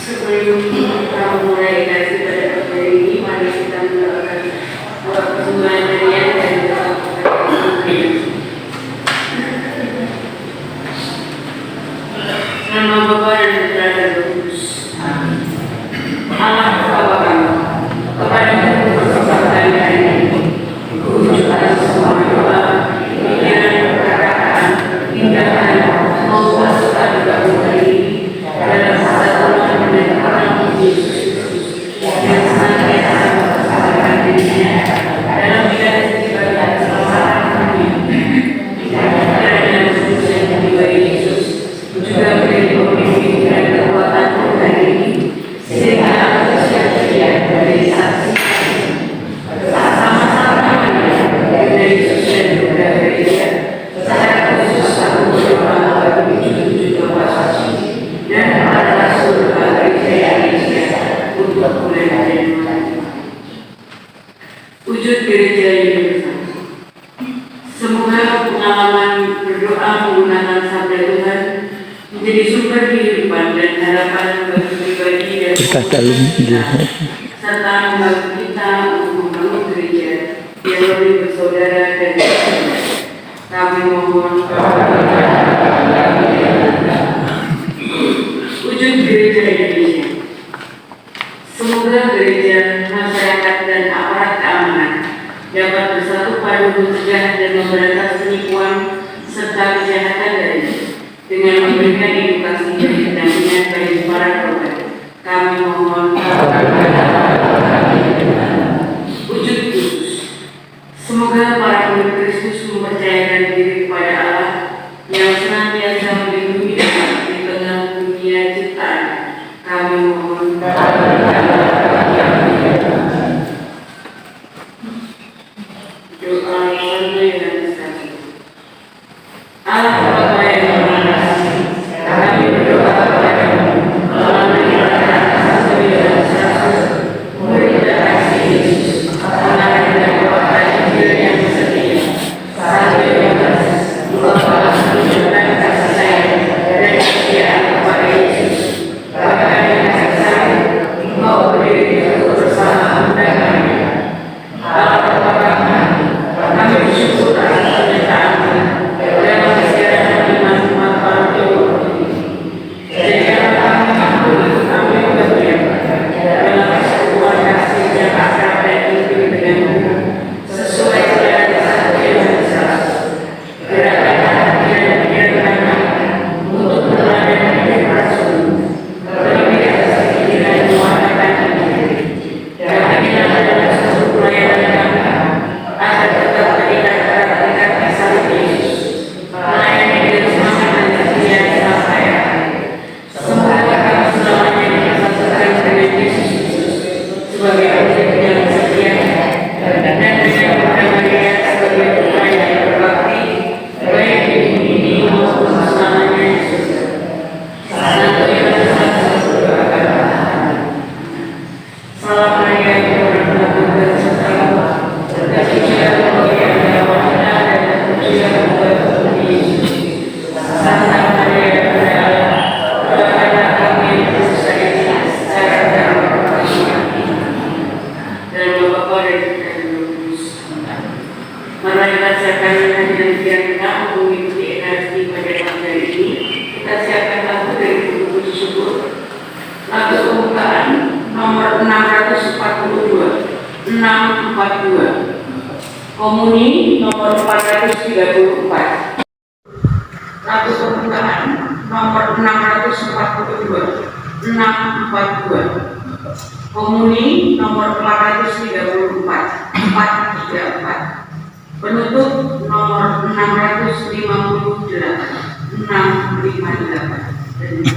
Sebelum kita mulai kasih pada hari ini, mari kita melakukan persembahan harian dan nama Bapa dan Putra dan Roh Kudus. Allah Bapa kami, kepada kesempatan hari ini, wujud atas semua doa, pikiran, perkataan, tindakan, maupun suka duka hari ini dalam kesatuan dengan orang Yesus yang senantiasa mempersatukan dirinya dalam bidang ibadah keselamatan dunia. Kiranya Yesus yang jiwa Yesus juga menjadi pemimpin dan kekuatan hari ini, sehingga aku siap-siap dari saksi sama-sama dari Yesus dan juga gereja. Secara khusus aku berdoa bagi tujuh doa suci dan para rasul gereja Indonesia untuk bulan Januari. Wujud gereja Indonesia. Semoga pengalaman berdoa menggunakan sabda Tuhan menjadi sumber kehidupan dan harapan bagi pribadi dan serta membantu kita untuk membangun gereja yang lebih bersaudara dan bersama. Kami mohon wujud gereja Indonesia. Semoga gereja, masyarakat dan aparat keamanan dapat bersatu padu mencegah dan memberantas penipuan serta kejahatan darinya dengan memberikan edukasi dan pendampingan bagi para korban. Kami mohon wujud khusus. Semoga para murid Kristus mempercayakan diri kepada Allah yang senantiasa melindungi di tengah dunia ciptaan. Kami mohon doa yang sekali. Allah Bapa yang Maha Kasih, kami berdoa kepadamu melalui murid kasih Yesus, mengenai dan kekuatan Injil yang setia, sampai bebas, merupakan tunjukkan kasih sayang dan kesetiaan kepada Yesus, bahkan yang sesat, mau berdiri bersama undangannya. Allah Bapa kami bersyukur atas penyertaan dan kesetiaan iman umat para teolog ini. Jadikanlah kami berdiam dalam kesatuan kasih yang akrab dan intim denganmu, sesuai dengan satu yang besar. Gerakan hati dan pikiran kami untuk meneladani hidup rasul, terlebih atas pikiran mewartakan diri. Dan berilah dalam seluruh pelayanan kami agar tetap terikat erat kisah Yesus, melayani dengan semangat dan setia sampai akhir. Semoga kami selamanya dipersatukan dengan Yesus sebagai objek yang setia dan dengan Bunda Maria sebagai putra yang berbakti baik di bumi ini maupun selamanya di surga. Satu yang satu beragama. Salam Maria yang berkah serta terkasih juga Maria yang wanita dan terpujilah buat Yesus. Santa Maria Bunda Allah, doakanlah kami yang berdosa ini secara dalam dan Bapa dan Putra dan Roh Kudus. Mari kita siapkan hadiran biar kita untuk mengikuti ekaristi pada pagi hari ini. Kita siapkan lagu dari buku puji syukur, lagu pembukaan nomor 642, komuni nomor 434. Lagu pembukaan nomor 642, komuni nomor 434, 434. Penutup nomor 658, 658. Maria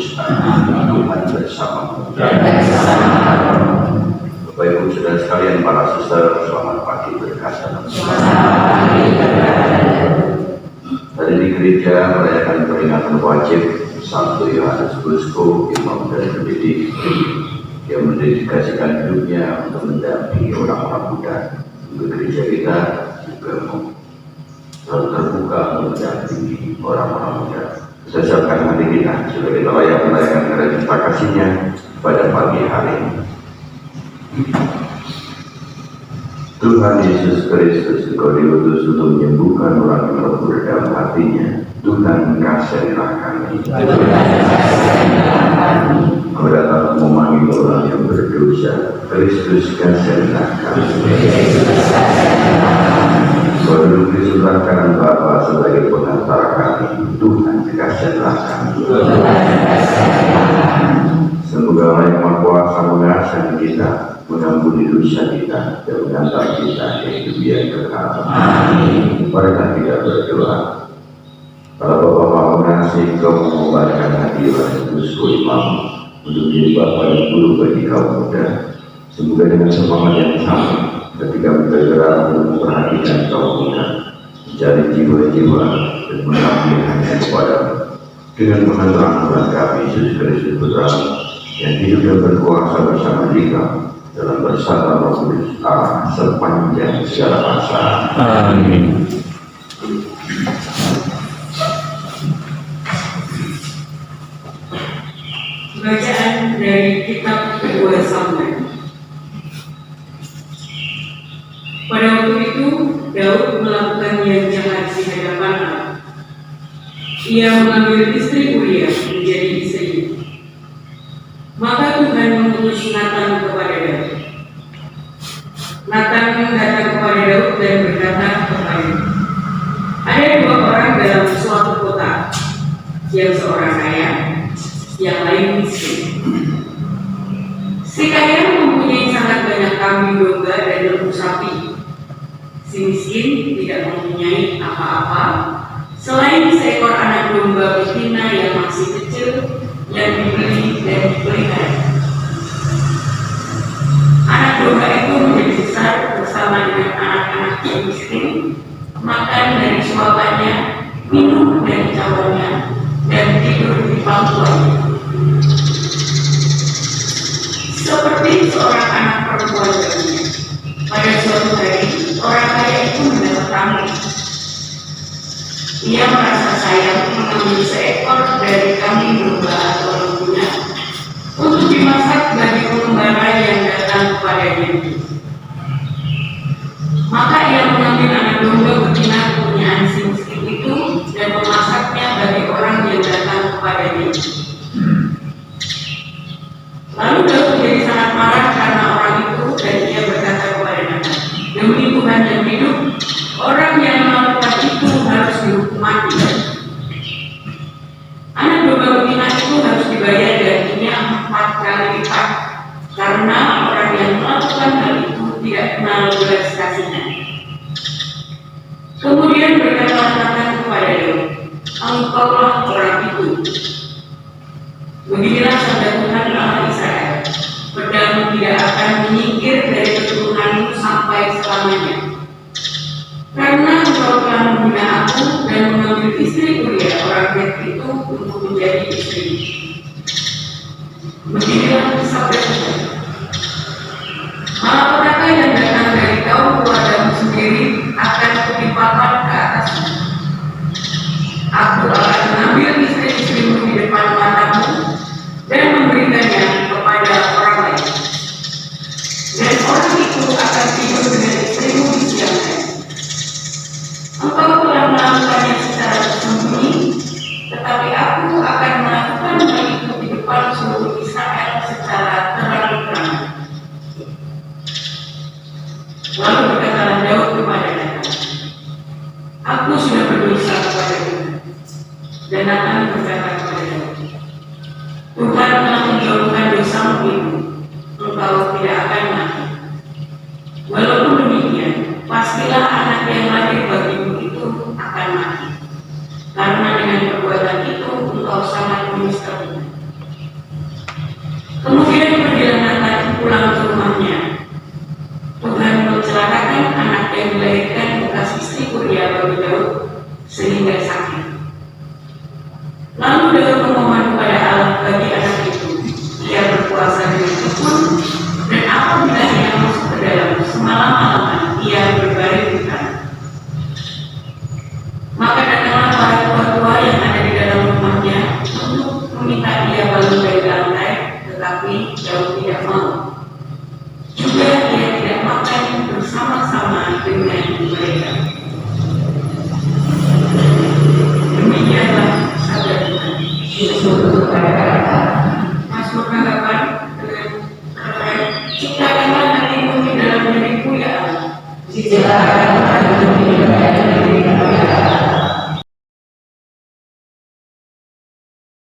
Kudus. Tuhan bersama. Bapak Ibu Saudara sekalian, para suster, selamat pagi berkah. Tadi di gereja merayakan peringatan wajib Santo Yohanes Bosco, imam dan pendidik yang mendedikasikan hidupnya untuk mendampingi orang-orang muda. Untuk gereja kita juga selalu terbuka untuk mendampingi orang-orang muda. Kita siapkan hati kita supaya kita layak merayakan karya kasihnya pada pagi hari ini. Tuhan Yesus Kristus, Engkau diutus untuk menyembuhkan orang yang lemah dalam hatinya. Tuhan, kasihanilah kami. Kau datang memanggil orang yang berdosa. Kristus, kasihanilah kami. Kau duduk di sebelah kanan Bapa sebagai pengantara kami. Tuhan, kasihanilah kami. Semoga Allah yang Maha Kuasa mengasihi kita, mengampuni dosa kita, dan mengantar kita ke hidup yang kekal. Amin. Marilah kita berdoa. Kalau Bapak mengasihi, Kau mengobatkan hati Yohanes Bosco imam untuk menjadi Bapa yang guru bagi kaum muda. Semoga dengan semangat yang sama, ketika bergerak untuk memperhatikan kaum muda, mencari jiwa-jiwa dan mengambil hanya kepada-Mu. Dengan pengantaran Tuhan kami Yesus Kristus Putra-Mu yang hidup dan berkuasa bersama kita dalam bersama Roh Kudus Allah sepanjang segala masa. Amin. Bacaan dari kitab kedua Samuel. Pada waktu itu Daud melakukan yang jahat di hadapan Allah. Ia mengambil istri Uria menjadi istrinya. Maka Tuhan mengutus Nathan kepada Daud. Nathan datang kepada Daud dan berkata kepadanya, ada dua orang dalam suatu kota, yang seorang kaya, yang lain miskin. Si kaya mempunyai sangat banyak kambing domba dan lembu sapi. Si miskin tidak mempunyai apa-apa selain seekor anak domba betina yang masih kecil yang dibeli dan dipelihara. Anak domba itu menjadi besar bersama dengan anak-anak yang miskin, makan dari suapannya, minum dari cawannya, dan tidur di pangkuannya. Seperti seorang anak perempuan baginya. Pada suatu hari, orang kaya itu mendapat tamu. Ia merasa sayang mengambil seekor dari kambing domba atau lembunya untuk dimasak bagi pengembara yang datang kepadanya. Maka ia mengambil anak domba betina kepunyaan si miskin itu dan memasaknya bagi orang yang datang kepadanya. Lalu Daud menjadi sangat marah karena orang itu, dan ia berkata kepada Nathan, demi Tuhan yang hidup, orang yang melakukan itu harus dihukum mati. Anak domba betina itu harus dibayar gajinya 4 kali lipat, karena orang yang melakukan hal itu tidak kenal belas kasihan. Kemudian berkata Nathan kepada Daud, engkaulah orang itu. Beginilah sabda Tuhan Allah Israel, pedang tidak akan menyingkir dari keturunanmu sampai selamanya. Karena engkau telah menghina aku dan mengambil istri Uria orang Heti itu untuk menjadi istri. Beginilah sabda Tuhan. Malapetaka yang datang dari kaum keluargamu sendiri akan kutimpakan ke atasmu. Aku akan mengambil istri-istrimu di depan matamu dan memberikannya kepada orang lain. Dan orang itu akan tidur dengan istrimu di siang hari. Engkau telah melakukannya secara tersembunyi, tetapi aku akan melakukan hal itu di depan seluruh Israel secara terang-terangan. Lalu berkatalah Daud kepada Nathan, aku sudah berdosa kepada Tuhan. Dan Nathan berkata kepada Daud, Tuhan telah menjauhkan dosamu itu, engkau tidak akan mati. Walaupun demikian, pastilah anak yang lahir bagimu itu akan mati, karena dengan perbuatan itu engkau sangat menista Tuhan. Mazmur 8 dengan ciptakanlah hatiku di dalam diriku ya Allah. Ciptakanlah hatiku di dalam diriku